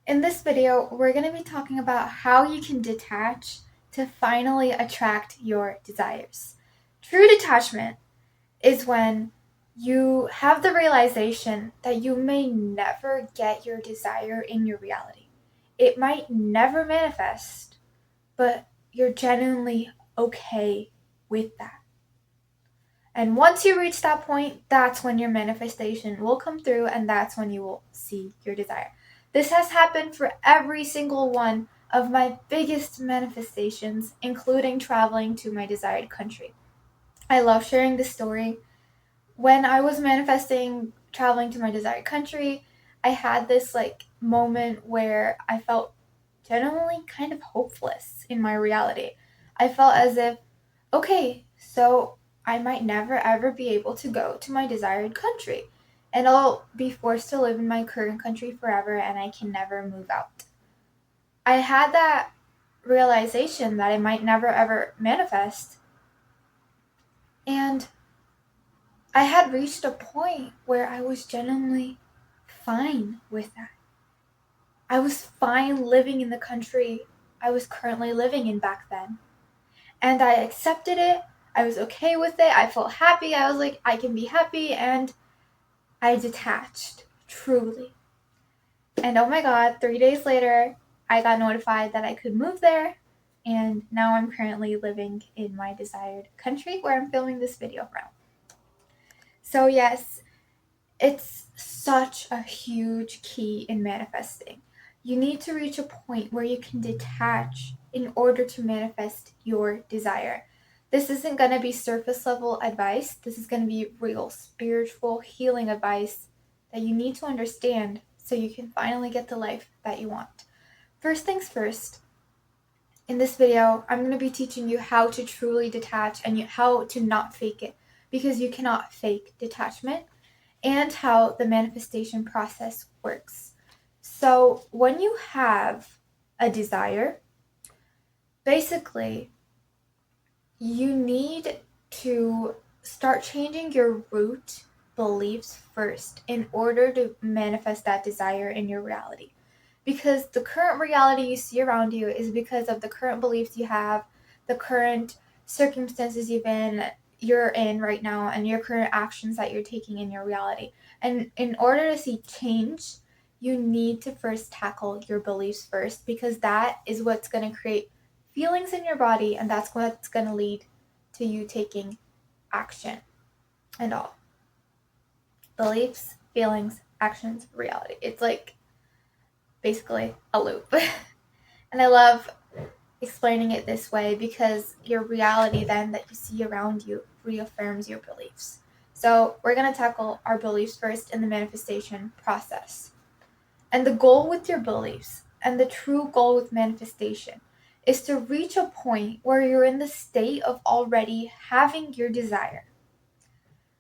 In this video, we're going to be talking about how you can detach to finally attract your desires. True detachment is when you have the realization that you may never get your desire in your reality. It might never manifest, but you're genuinely okay with that. And once you reach that point, that's when your manifestation will come through and that's when you will see your desire. This has happened for every single one of my biggest manifestations, including traveling to my desired country. I love sharing this story. When I was manifesting traveling to my desired country, I had this moment where I felt genuinely kind of hopeless in my reality. I felt as if, okay, so I might never ever be able to go to my desired country. And I'll be forced to live in my current country forever and I can never move out. I had that realization that I might never ever manifest. And I had reached a point where I was genuinely fine with that. I was fine living in the country I was currently living in back then. And I accepted it. I was okay with it. I felt happy. I was like, I can be happy. And I detached, truly. And oh my God, 3 days later, I got notified that I could move there. And now I'm currently living in my desired country where I'm filming this video from. So, yes, it's such a huge key in manifesting. You need to reach a point where you can detach in order to manifest your desire. This isn't going to be surface level advice. This is going to be real spiritual healing advice that you need to understand so you can finally get the life that you want. First things first, in this video, I'm going to be teaching you how to truly detach and how to not fake it, because you cannot fake detachment, and how the manifestation process works. So, when you have a desire, basically, you need to start changing your root beliefs first in order to manifest that desire in your reality. Because the current reality you see around you is because of the current beliefs you have, the current circumstances you're in right now, and your current actions that you're taking in your reality. And in order to see change, you need to first tackle your beliefs first, because that is what's going to create feelings in your body, and that's what's going to lead to you taking action and all. Beliefs, feelings, actions, reality. It's like basically a loop. And I love explaining it this way because your reality then that you see around you reaffirms your beliefs. So we're going to tackle our beliefs first in the manifestation process. And the goal with your beliefs and the true goal with manifestation is to reach a point where you're in the state of already having your desire.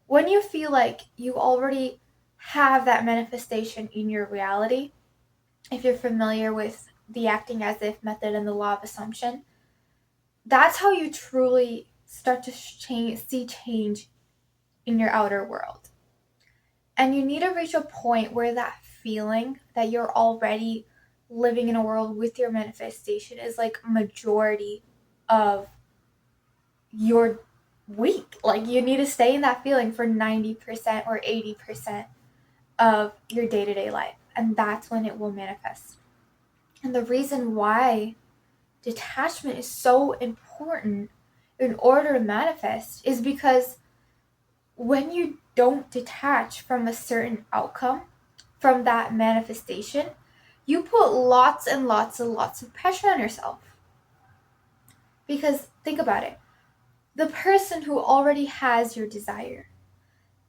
When you feel like you already have that manifestation in your reality, if you're familiar with the acting as if method and the law of assumption, that's how you truly start to see change in your outer world. And you need to reach a point where that feeling that you're already living in a world with your manifestation is like majority of your week. Like you need to stay in that feeling for 90% or 80% of your day-to-day life. And that's when it will manifest. And the reason why detachment is so important in order to manifest is because when you don't detach from a certain outcome, from that manifestation, you put lots and lots and lots of pressure on yourself. Because think about it. The person who already has your desire,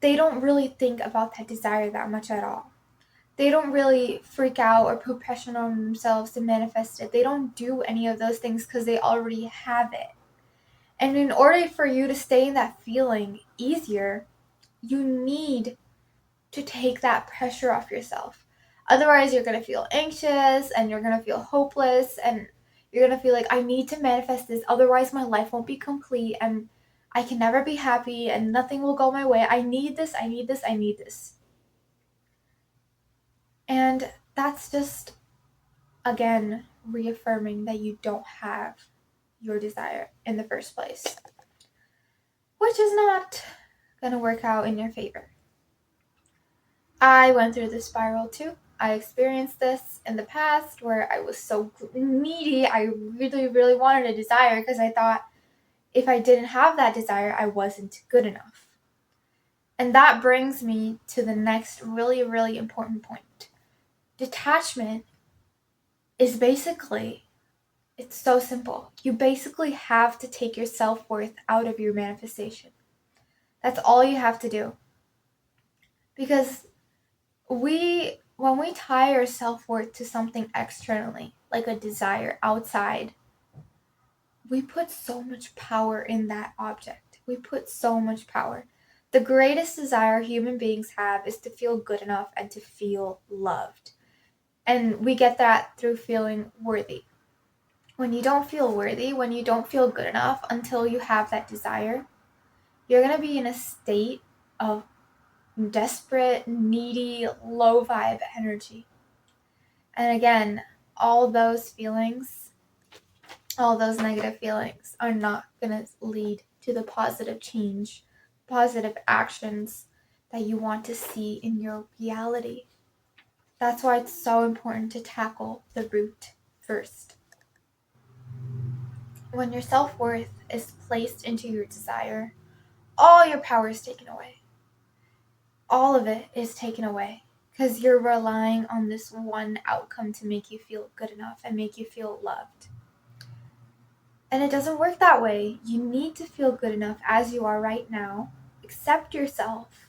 they don't really think about that desire that much at all. They don't really freak out or put pressure on themselves to manifest it. They don't do any of those things because they already have it. And in order for you to stay in that feeling easier, you need to take that pressure off yourself. Otherwise, you're going to feel anxious and you're going to feel hopeless and you're going to feel like, I need to manifest this. Otherwise, my life won't be complete and I can never be happy and nothing will go my way. I need this, I need this, I need this. And that's just again, reaffirming that you don't have your desire in the first place, which is not going to work out in your favor. I went through this spiral too. I experienced this in the past where I was so needy. I really, really wanted a desire because I thought if I didn't have that desire, I wasn't good enough. And that brings me to the next really, really important point. Detachment is basically, it's so simple. You basically have to take your self-worth out of your manifestation. That's all you have to do. Because when we tie our self-worth to something externally, like a desire outside, we put so much power in that object. We put so much power. The greatest desire human beings have is to feel good enough and to feel loved. And we get that through feeling worthy. When you don't feel worthy, when you don't feel good enough until you have that desire, you're going to be in a state of desperate, needy, low vibe energy. And again, all those feelings, all those negative feelings are not going to lead to the positive change, positive actions that you want to see in your reality. That's why it's so important to tackle the root first. When your self-worth is placed into your desire, all your power is taken away. All of it is taken away because you're relying on this one outcome to make you feel good enough and make you feel loved. And it doesn't work that way. You need to feel good enough as you are right now. Accept yourself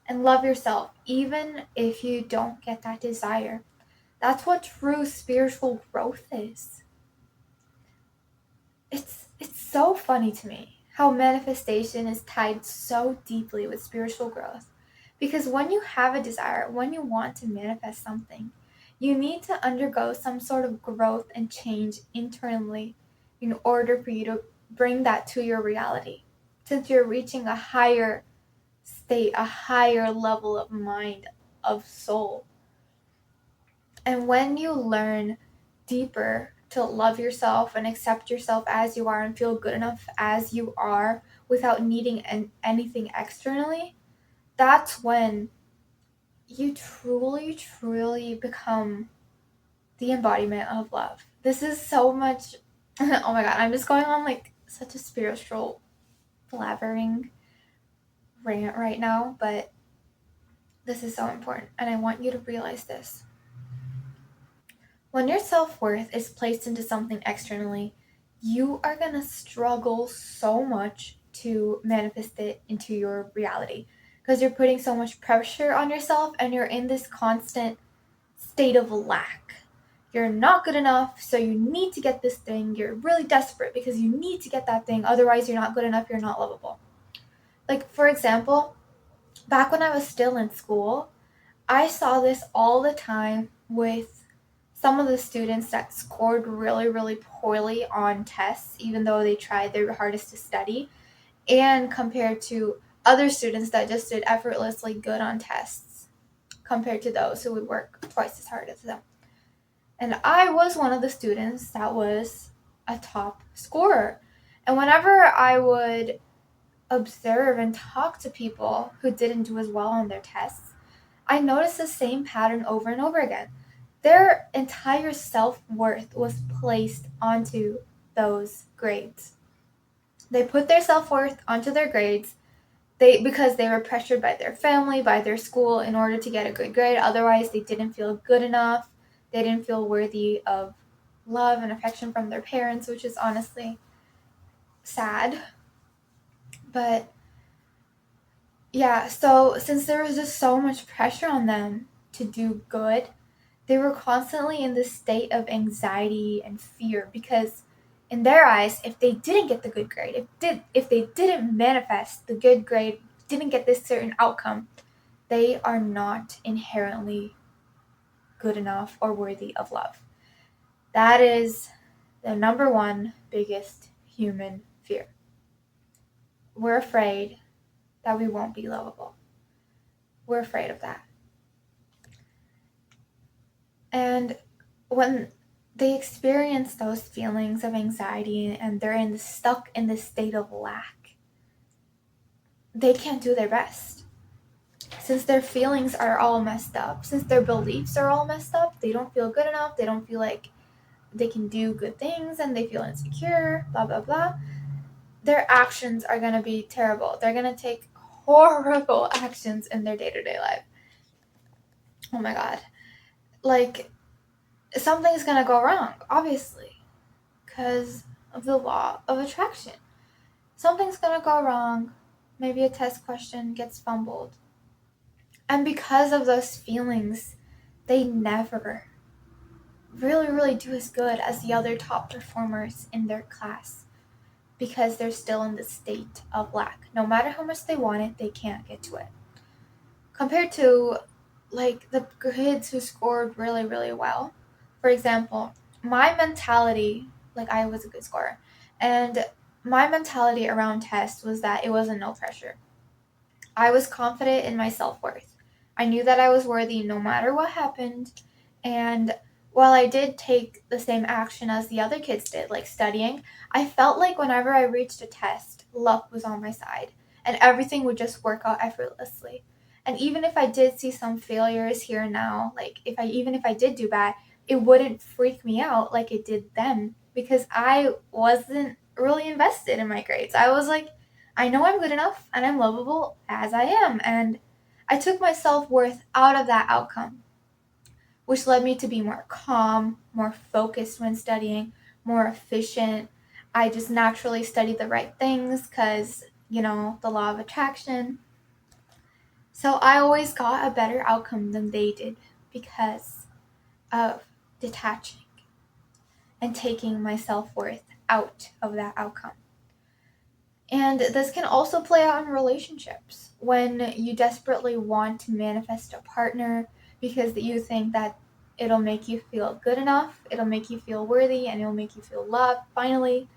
and love yourself, even if you don't get that desire. That's what true spiritual growth is. It's so funny to me how manifestation is tied so deeply with spiritual growth. Because when you have a desire, when you want to manifest something, you need to undergo some sort of growth and change internally in order for you to bring that to your reality. Since you're reaching a higher state, a higher level of mind, of soul. And when you learn deeper to love yourself and accept yourself as you are and feel good enough as you are without needing anything externally, that's when you truly, truly become the embodiment of love. This is so much, oh my god, I'm just going on like such a spiritual blabbering rant right now, but this is so important and I want you to realize this. When your self-worth is placed into something externally, you are going to struggle so much to manifest it into your reality because you're putting so much pressure on yourself and you're in this constant state of lack. You're not good enough, so you need to get this thing. You're really desperate because you need to get that thing. Otherwise, you're not good enough. You're not lovable. Like, for example, back when I was still in school, I saw this all the time with some of the students that scored really, really poorly on tests, even though they tried their hardest to study, and compared to other students that just did effortlessly good on tests, compared to those who would work twice as hard as them. And I was one of the students that was a top scorer. And whenever I would observe and talk to people who didn't do as well on their tests, I noticed the same pattern over and over again. Their entire self-worth was placed onto those grades. They put their self-worth onto their grades because they were pressured by their family, by their school in order to get a good grade. Otherwise, they didn't feel good enough. They didn't feel worthy of love and affection from their parents, which is honestly sad. But yeah, so since there was just so much pressure on them to do good, they were constantly in this state of anxiety and fear because in their eyes, if they didn't get the good grade, if they didn't manifest the good grade, didn't get this certain outcome, they are not inherently good enough or worthy of love. That is the number one biggest human fear. We're afraid that we won't be lovable. We're afraid of that. And when they experience those feelings of anxiety and they're stuck in this state of lack, they can't do their best. Since their feelings are all messed up, since their beliefs are all messed up, they don't feel good enough, they don't feel like they can do good things, and they feel insecure, blah, blah, blah. Their actions are going to be terrible. They're going to take horrible actions in their day-to-day life. Oh my God. Like, something's going to go wrong, obviously, because of the law of attraction. Something's going to go wrong. Maybe a test question gets fumbled. And because of those feelings, they never really do as good as the other top performers in their class, because they're still in the state of lack. No matter how much they want it, they can't get to it. Compared to like the kids who scored really well. For example, my mentality, like I was a good scorer, and my mentality around tests was that it wasn't no pressure. I was confident in my self-worth. I knew that I was worthy no matter what happened. And while I did take the same action as the other kids did, like studying, I felt like whenever I reached a test, luck was on my side and everything would just work out effortlessly. And even if I did see some failures here and now, like even if I did do bad, it wouldn't freak me out like it did them, because I wasn't really invested in my grades. I was like, I know I'm good enough and I'm lovable as I am. And I took my self-worth out of that outcome, which led me to be more calm, more focused when studying, more efficient. I just naturally studied the right things because, the law of attraction. So I always got a better outcome than they did because of detaching and taking my self-worth out of that outcome. And this can also play out in relationships when you desperately want to manifest a partner because you think that it'll make you feel good enough, it'll make you feel worthy, and it'll make you feel loved finally.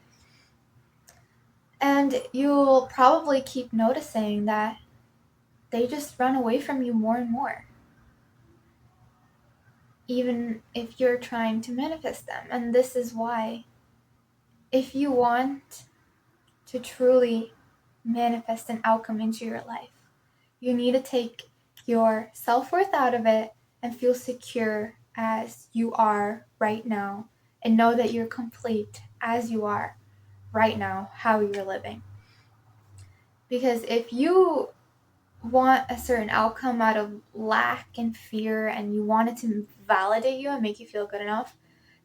And you'll probably keep noticing that they just run away from you more and more, even if you're trying to manifest them. And this is why, if you want to truly manifest an outcome into your life, you need to take your self-worth out of it and feel secure as you are right now, and know that you're complete as you are right now, how you're living. Because if you want a certain outcome out of lack and fear, and you want it to validate you and make you feel good enough,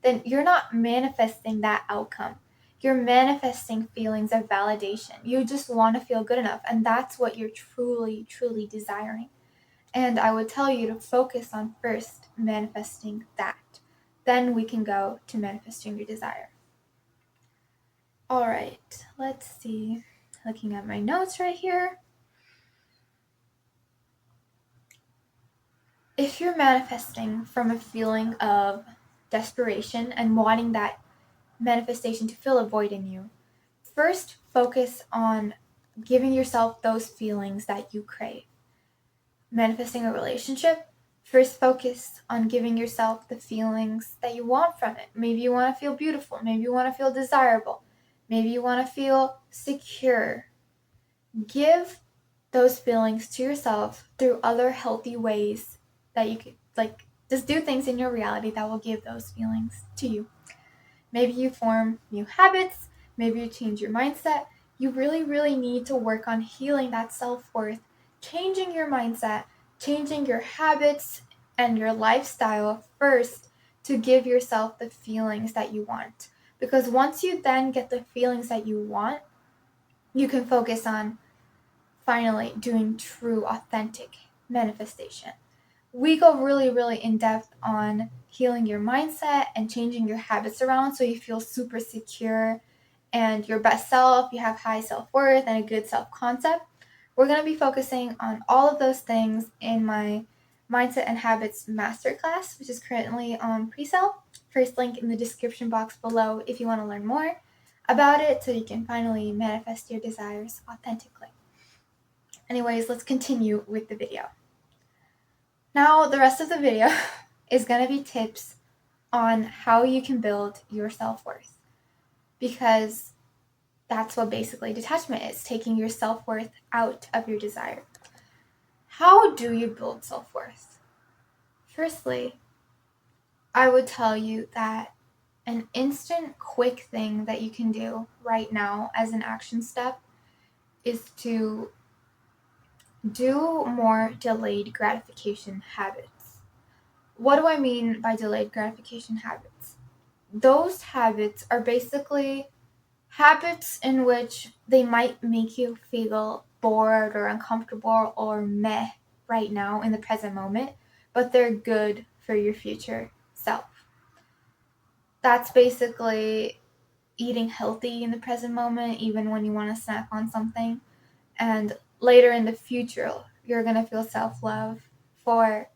then you're not manifesting that outcome. You're manifesting feelings of validation. You just want to feel good enough, and that's what you're truly desiring. And I would tell you to focus on first manifesting that. Then we can go to manifesting your desire. All right, let's see. Looking at my notes right here. If you're manifesting from a feeling of desperation and wanting that manifestation to fill a void in you, first focus on giving yourself those feelings that you crave. Manifesting a relationship, first focus on giving yourself the feelings that you want from it. Maybe you want to feel beautiful. Maybe you want to feel desirable. Maybe you want to feel secure. Give those feelings to yourself through other healthy ways that you could, like, just do things in your reality that will give those feelings to you. Maybe you form new habits. Maybe you change your mindset. You really need to work on healing that self-worth, changing your mindset, changing your habits and your lifestyle first to give yourself the feelings that you want. Because once you then get the feelings that you want, you can focus on finally doing true, authentic manifestation. We go really in depth on healing your mindset and changing your habits around so you feel super secure and your best self, you have high self-worth and a good self-concept. We're going to be focusing on all of those things in my Mindset and Habits Masterclass, which is currently on pre-sale. First link in the description box below if you want to learn more about it so you can finally manifest your desires authentically. Anyways, let's continue with the video. Now, the rest of the video is going to be tips on how you can build your self-worth, because that's what basically detachment is, taking your self-worth out of your desire. How do you build self-worth? Firstly, I would tell you that an instant, quick thing that you can do right now as an action step is to do more delayed gratification habits. What do I mean by delayed gratification habits? Those habits are basically habits in which they might make you feel bored or uncomfortable or meh right now in the present moment, but they're good for your future self. That's basically eating healthy in the present moment, even when you want to snack on something. And later in the future, you're going to feel self-love for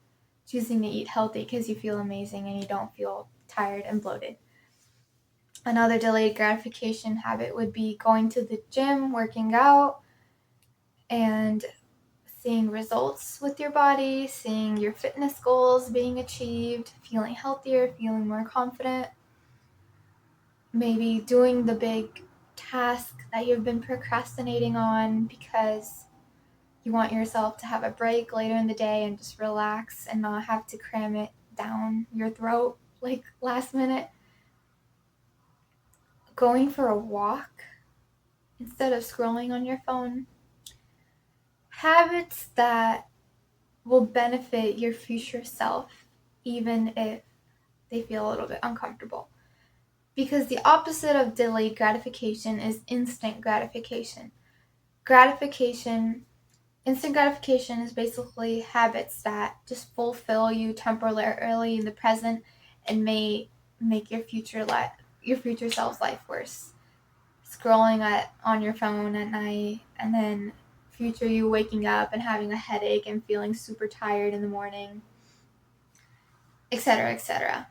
choosing to eat healthy because you feel amazing and you don't feel tired and bloated. Another delayed gratification habit would be going to the gym, working out, and seeing results with your body, seeing your fitness goals being achieved, feeling healthier, feeling more confident. Maybe doing the big task that you've been procrastinating on because you want yourself to have a break later in the day and just relax and not have to cram it down your throat like last minute. Going for a walk instead of scrolling on your phone. Habits that will benefit your future self, even if they feel a little bit uncomfortable. Because the opposite of delayed gratification is instant gratification. Instant gratification is basically habits that just fulfill you temporarily in the present and may make your future self's life worse. Scrolling on your phone at night, and then future you waking up and having a headache and feeling super tired in the morning, etc., etc.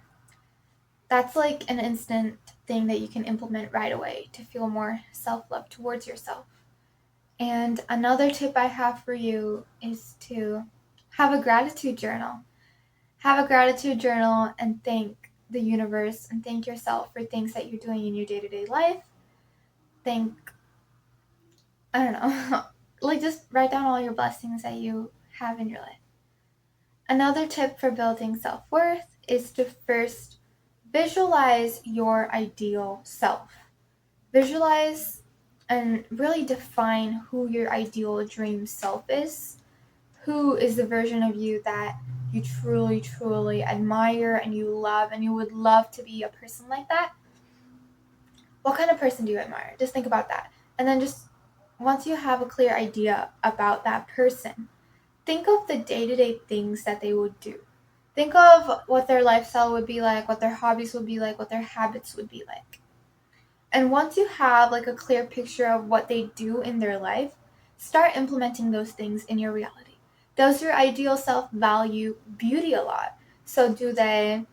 That's like an instant thing that you can implement right away to feel more self-love towards yourself. And another tip I have for you is to have a gratitude journal. Have a gratitude journal and thank the universe and thank yourself for things that you're doing in your day-to-day life. I don't know, like just write down all your blessings that you have in your life. Another tip for building self-worth is to first visualize your ideal self. Visualize and really define who your ideal dream self is. Who is the version of you that you truly, truly admire and you love and you would love to be a person like that? What kind of person do you admire? Just think about that. And then just once you have a clear idea about that person, think of the day-to-day things that they would do. Think of what their lifestyle would be like, what their hobbies would be like, what their habits would be like. And once you have like a clear picture of what they do in their life, start implementing those things in your reality. Does your ideal self value beauty a lot? So do they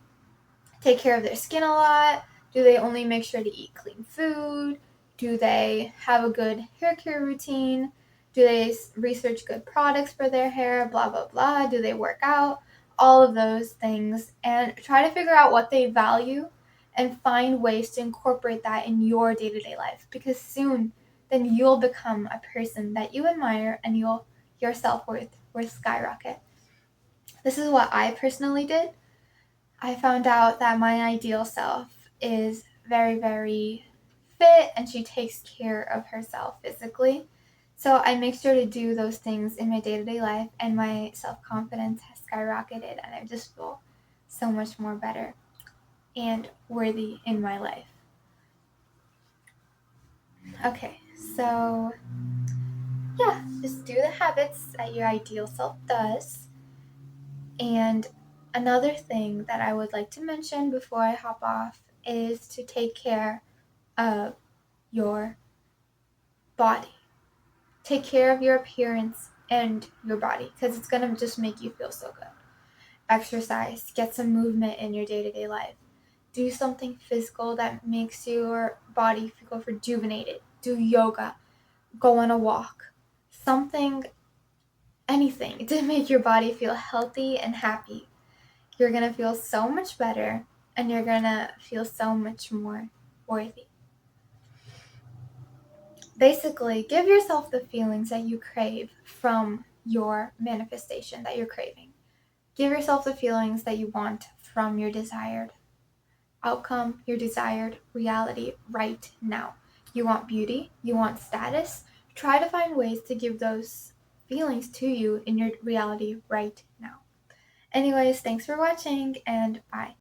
take care of their skin a lot? Do they only make sure to eat clean food? Do they have a good hair care routine? Do they research good products for their hair? Blah, blah, blah. Do they work out? All of those things. And try to figure out what they value and find ways to incorporate that in your day-to-day life. Because soon, then you'll become a person that you admire and your self-worth will skyrocket. This is what I personally did. I found out that my ideal self is very, very fit and she takes care of herself physically. So I make sure to do those things in my day-to-day life, and my self-confidence has skyrocketed and I just feel so much more better and worthy in my life. Okay, so yeah, just do the habits that your ideal self does. And another thing that I would like to mention before I hop off is to take care of your body. Take care of your appearance and your body, because it's going to just make you feel so good. Exercise, get some movement in your day-to-day life. Do something physical that makes your body feel rejuvenated. Do yoga, go on a walk, anything to make your body feel healthy and happy. You're going to feel so much better and you're gonna feel so much more worthy. Basically, give yourself the feelings that you crave from your manifestation that you're craving. Give yourself the feelings that you want from your desired outcome, your desired reality right now. You want beauty, you want status. Try to find ways to give those feelings to you in your reality right now. Anyways, thanks for watching, and bye.